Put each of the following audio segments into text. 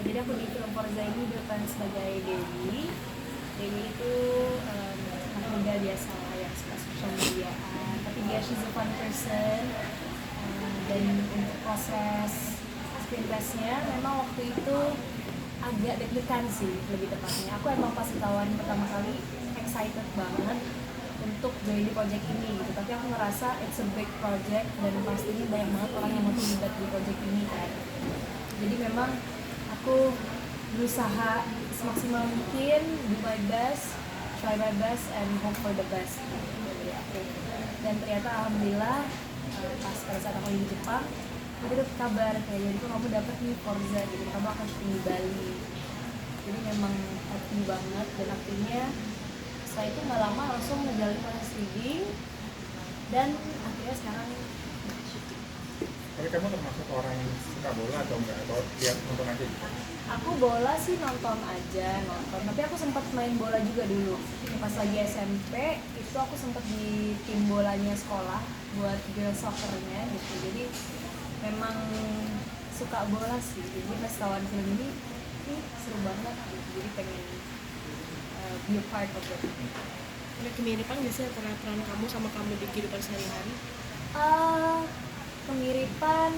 jadi aku di film Forza ini berperan sebagai Dewi. Dewi itu anak muda biasa yang suka social media, tapi she's a fun person. Dan untuk proses screenplay-nya memang waktu itu agak deg-degan sih lebih tepatnya. Aku emang pas ditawarin pertama kali excited banget untuk join di project ini gitu, tapi aku ngerasa it's a big project dan pastinya banyak banget orang yang mau terlibat di project ini kan. Jadi memang aku berusaha semaksimal mungkin, do my best, try my best and hope for the best dari aku. Dan ternyata alhamdulillah pas pada saat aku di Jepang aku dapat kabar kayak jadi kamu dapat nih Forza gitu, kamu akan syuting di Bali. Jadi memang happy banget dan akhirnya setelah itu nggak lama langsung ngejalanin proses reading dan akhirnya sekarang syuting. Tapi kamu termasuk orang yang suka bola atau enggak? Atau lihat nonton aja gitu? Aku bola sih nonton, tapi aku sempat main bola juga dulu. Pas lagi SMP itu aku sempat di tim bolanya sekolah buat girls soccer-nya gitu. Jadi memang suka bola sih. Jadi pas tawan film ini seru banget gitu. Jadi pengen be a part of it. Ada kemiripan nggak sih antara peran kamu sama kamu di kehidupan sehari-hari? Kemiripan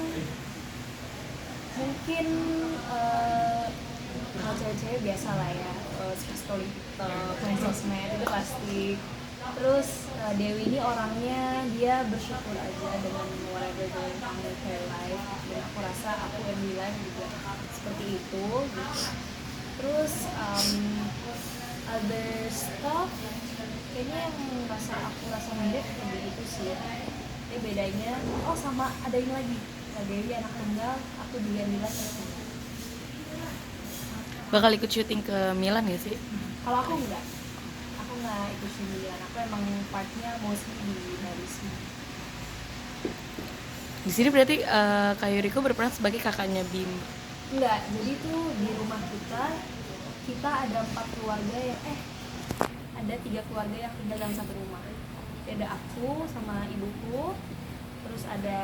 mungkin kalau cewek-cewek biasa lah ya, story TikTok, main sosmed itu pasti. Terus Dewi ini orangnya dia bersyukur aja dengan whatever going on with her life, dan aku rasa aku yang bilang juga seperti itu gitu. Terus other stuff kayaknya yang aku rasa mirip kayak gitu sih. Ini bedanya, sama ada ini lagi, Dewi anak tunggal, aku juga Milan. Bakal ikut syuting ke Milan gak sih? Kalau aku nggak ikut Milan, aku emang partnya mostly di Paris. Di sini berarti Kak Yuriko berperan sebagai kakaknya Bim. Enggak, jadi tuh di rumah kita ada 4 keluarga ya, ada 3 keluarga yang tinggal dalam satu rumah. Jadi ada aku sama ibuku, terus ada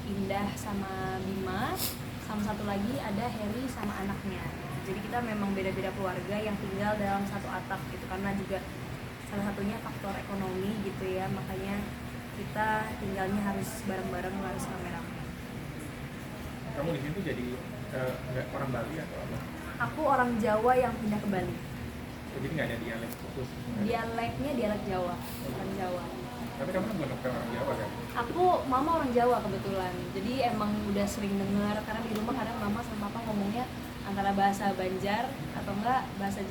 Indah sama Bima, sama satu lagi ada Heri sama anaknya. Jadi kita memang beda-beda keluarga yang tinggal dalam satu atap gitu, karena juga salah satunya faktor ekonomi gitu ya, makanya kita tinggalnya harus bareng-bareng, harus rame-rame. Kamu di sini tuh jadi nggak orang Bali atau apa? Aku orang Jawa yang pindah ke Bali. Jadi nggak ada dialek khusus? Dialeknya dialek Jawa, bukan Jawa. Tapi kamu kan bukan orang Jawa kan? Aku, mama orang Jawa kebetulan, jadi emang udah sering dengar, karena di rumah kadang mama sama papa ngomongnya antara bahasa Banjar atau enggak bahasa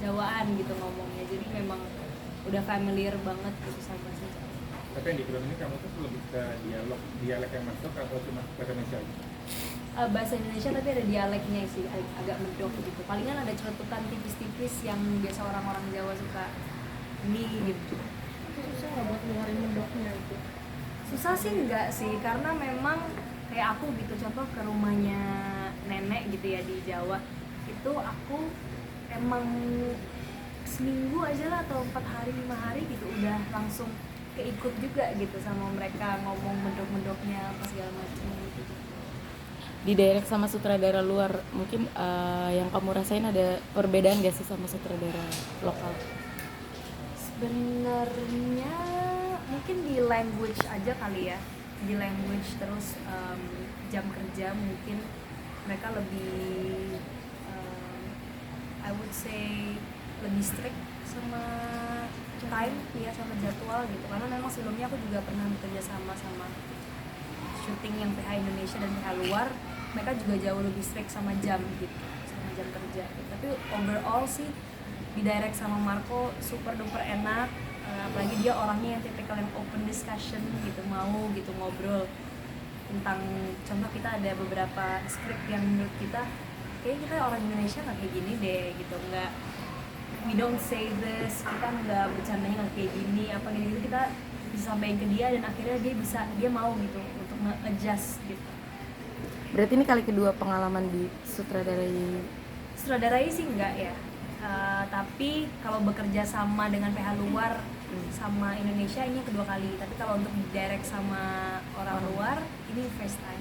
Jawaan gitu ngomongnya, jadi memang udah familiar banget gitu sama bahasa Jawa. Tapi yang di film ini kamu tuh lebih ke dialek yang masuk atau cuma bahasa Indonesia aja? Bahasa Indonesia tapi ada dialeknya sih, agak medok gitu. Palingan ada celetukan tipis-tipis yang biasa orang-orang Jawa suka gitu. Susah nggak buat ngeluarin medoknya itu? Susah sih enggak sih, karena memang kayak aku gitu, contoh ke rumahnya nenek gitu ya di Jawa, itu aku emang seminggu aja lah atau 4 hari 5 hari gitu udah langsung keikut juga gitu sama mereka ngomong medok-medoknya apa segala macam gitu. Di direct sama sutradara luar, mungkin yang kamu rasain ada perbedaan gak sih sama sutradara lokal? Sebenarnya mungkin di language aja kali ya, di language, terus jam kerja mungkin mereka lebih I would say lebih strict sama time ya, sama jadwal gitu, karena memang sebelumnya aku juga pernah bekerja sama syuting yang PH Indonesia dan PH luar, mereka juga jauh lebih strict sama jam gitu, sama jam kerja gitu. Tapi overall sih di direct sama Marco super duper enak, apalagi dia orangnya yang tipikal yang open discussion gitu, mau gitu ngobrol tentang, contoh kita ada beberapa skrip yang menurut kita kayak kita orang Indonesia nggak kayak gini deh gitu, nggak, we don't say this, kita nggak bercandanya nggak kayak gini apa gitu, kita bisa sampaikan ke dia dan akhirnya dia mau gitu untuk nge-adjust gitu. Berarti ini kali kedua pengalaman di Sutradarai sih enggak ya, tapi kalau bekerja sama dengan PH luar sama Indonesia ini kedua kali, tapi kalau untuk direct sama orang luar ini first time.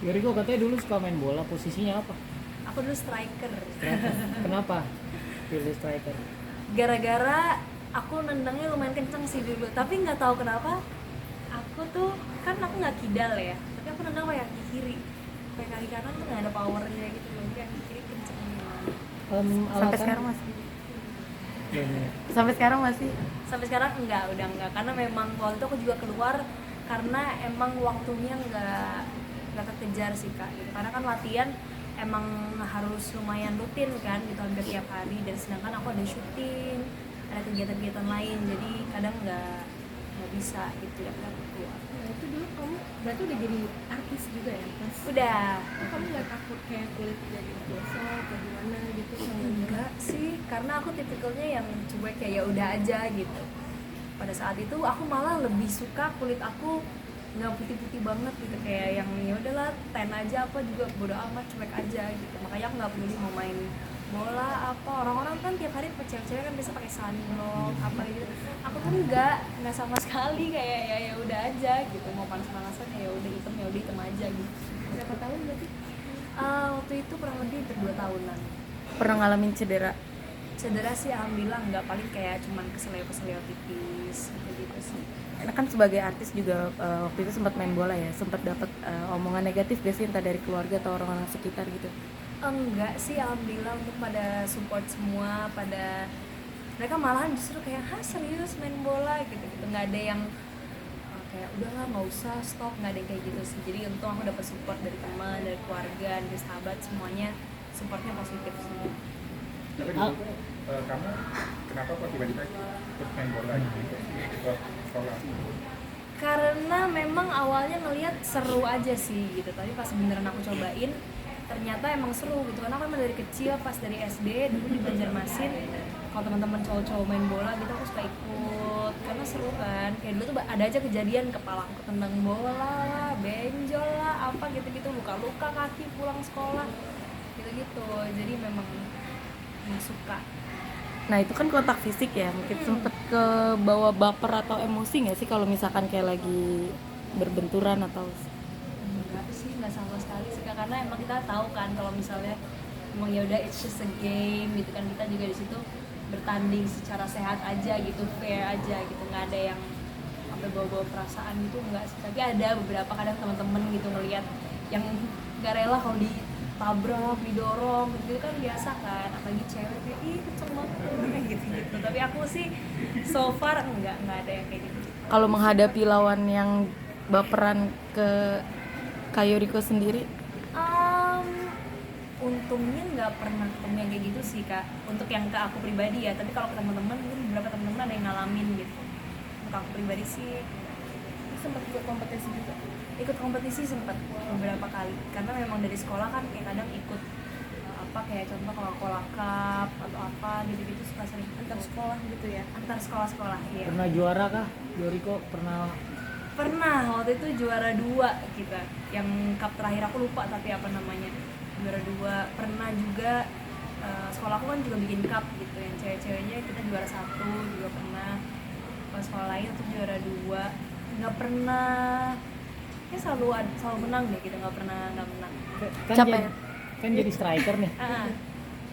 Yoriko katanya dulu suka main bola, posisinya apa? Aku dulu striker. Kenapa pilih striker? Gara-gara aku nendangnya lumayan kenceng sih dulu, tapi nggak tahu kenapa aku tuh kan aku nggak kidal ya, tapi aku nendang kayak kaki kiri, kayak kaki kanan tuh nggak ada powernya gitu loh, kayak kaki kiri kenceng gimana. Sampai sekarang masih. Bener. Sampai sekarang masih. Sampai sekarang udah enggak, karena memang waktu itu aku juga keluar karena emang waktunya nggak kekejar sih kak gitu. Karena kan latihan emang harus lumayan rutin kan gitu, hampir tiap hari, dan sedangkan aku ada syuting, ada kegiatan-kegiatan lain, jadi kadang nggak bisa gitu ya kan keluar. Nah itu dulu kamu berarti udah jadi artis juga ya pas? Udah. Kamu nggak takut kayak kulit jadi gosok atau gimana gitu? Enggak sih, karena aku tipikalnya yang cuek kayak ya udah aja gitu. Pada saat itu aku malah lebih suka kulit aku nggak putih-putih banget gitu, kayak yang ya udahlah tan aja apa juga bodo amat, cuek aja gitu. Makanya aku nggak peduli mau main bola apa, orang-orang kan tiap hari cewek-cewek kan biasa pakai sunblock apa gitu. Aku tuh nggak sama sekali, kayak ya udah aja gitu, mau panas-panasan ya udah hitam aja gitu. Berapa tahun berarti? Waktu itu kurang lebih 2 tahunan. Pernah ngalamin cedera? Cedera sih alhamdulillah enggak, paling kayak cuman keseleo tipis gitu sih. Kan sebagai artis juga waktu itu sempat main bola ya, sempat dapat omongan negatif gak sih entah dari keluarga atau orang-orang sekitar gitu? Enggak sih, alhamdulillah untuk pada support semua, pada mereka malahan justru kayak serius main bola gitu nggak ada yang kayak udahlah nggak usah stop, nggak ada yang kayak gitu sih. Jadi untung aku dapat support dari teman, dari keluarga, dari sahabat, semuanya supportnya positif sih. Tapi dulu kamu kenapa kok tiba-tiba ikut main bola gitu ke sekolah? Karena memang awalnya ngelihat seru aja sih gitu, tapi pas beneran aku cobain ternyata emang seru gitu. Karena aku emang dari kecil pas dari SD dulu di Banjarmasin, kalau teman-teman cowok-cowok main bola gitu aku suka ikut karena seru kan. Kayak dulu tuh ada aja kejadian kepala aku tendang bola lah, benjol lah, apa gitu-gitu, luka-luka kaki pulang sekolah gitu-gitu. Jadi memang suka. Nah itu kan kontak fisik ya, mungkin sempet ke bawa baper atau emosi nggak sih kalau misalkan kayak lagi berbenturan atau? Enggak sih, nggak sama sekali sih Kak. Karena emang kita tahu kan kalau misalnya emang ya udah it's just a game gitu kan, kita juga di situ bertanding secara sehat aja gitu, fair aja gitu, nggak ada yang sampai bawa-bawa perasaan gitu, enggak sih. Tapi ada beberapa kadang teman-teman gitu ngelihat yang nggak rela kalau ditabrak, didorong gitu kan, biasa kan, apalagi cewek kayak ih kenceng banget kayak gitu. Tapi aku sih so far enggak ada yang kayak gitu. Kalau menghadapi lawan yang baperan ke Kayoriko sendiri? Untungnya nggak pernah ketemu yang kayak gitu sih Kak, untuk yang ke aku pribadi ya. Tapi kalau ke teman-teman, mungkin beberapa teman-teman ada yang ngalamin gitu. Untuk aku pribadi sih Sempat ikut kompetisi juga? ikut kompetisi sempat beberapa kali, karena memang dari sekolah kan kayak kadang ikut apa kayak contoh Coca-Cola Cup atau apa gitu-gitu, suka sering Antar sekolah gitu ya? antar sekolah-sekolah ya. Pernah juara kah? Yoriko pernah? Pernah, waktu itu juara 2 kita, yang cup terakhir aku lupa tapi apa namanya, juara 2. Pernah juga sekolahku kan juga bikin cup gitu, yang cewek-ceweknya kita juara 1 juga pernah. Kalau sekolah lain tuh juara 2, nggak pernah, ya selalu menang deh gitu, nggak pernah nggak menang. Kan Capek. kan jadi striker nih. Ah,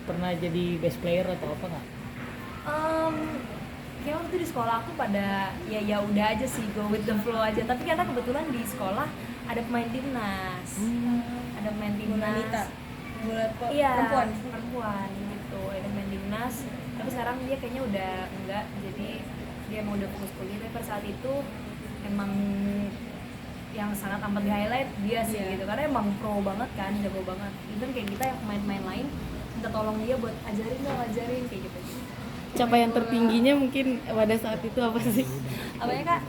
Pernah jadi best player atau apa nggak? ya waktu itu di sekolah aku pada ya udah aja sih, go with the flow aja. Tapi karena kebetulan di sekolah ada pemain timnas, ada pemain timnas. Wanita? Bola Iya, perempuan? gitu, ada main timnas. Tapi sekarang dia kayaknya udah enggak, jadi dia emang udah fokus kuliah. Tapi pada saat itu emang yang sangat amat di highlight dia sih gitu, karena emang pro banget kan, jago banget. Even kayak kita yang pemain-pemain lain minta tolong dia buat ajarin kayak gitu. Capaian tertingginya mungkin pada saat itu apa sih? Apa ya Kak?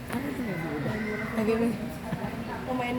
Bagaimana? Pemain